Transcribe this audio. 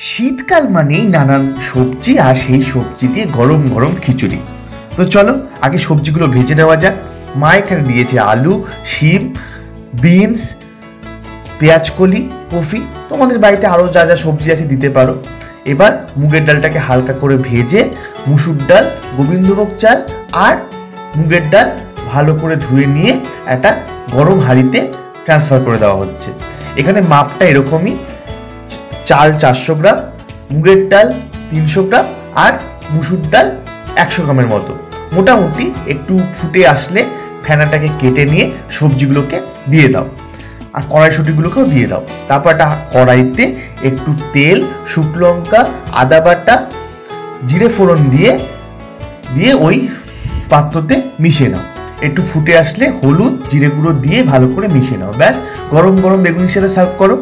শীতকাল মানেই নানান সবজি আর সেই সবজি দিয়ে গরম গরম খিচুড়ি। তো চলো আগে সবজিগুলো ভেজে নেওয়া যাক। মা এখানে দিয়েছে আলু, শিম, বিনস, পেঁয়াজকলি, কফি। তোমাদের বাড়িতে আরও যা যা সবজি আছে দিতে পারো। এবার মুগের ডালটাকে হালকা করে ভেজে মুসুর ডাল, গোবিন্দভোগ চাল আর মুগের ডাল ভালো করে ধুয়ে নিয়ে একটা গরম হাঁড়িতে ট্রান্সফার করে দেওয়া হচ্ছে। এখানে মাপটা এরকমই, চাল 400 গ্রাম, মুগের ডাল 300 গ্রাম আর মুসুর ডাল 100 গ্রামের মতো। মোটামুটি একটু ফুটে আসলে ফেনাটাকে কেটে নিয়ে সবজিগুলোকে দিয়ে দাও আর কড়াইশুঁটিগুলোকেও দিয়ে দাও। তারপর একটা কড়াইতে একটু তেল, শুকনো লঙ্কা, আদা বাটা, জিরে ফোড়ন দিয়ে ওই পাত্রতে মিশিয়ে নাও। একটু ফুটে আসলে হলুদ, জিরে গুঁড়ো দিয়ে ভালো করে মিশিয়ে নাও। ব্যাস, গরম গরম বেগুনির সাথে সার্ভ করো।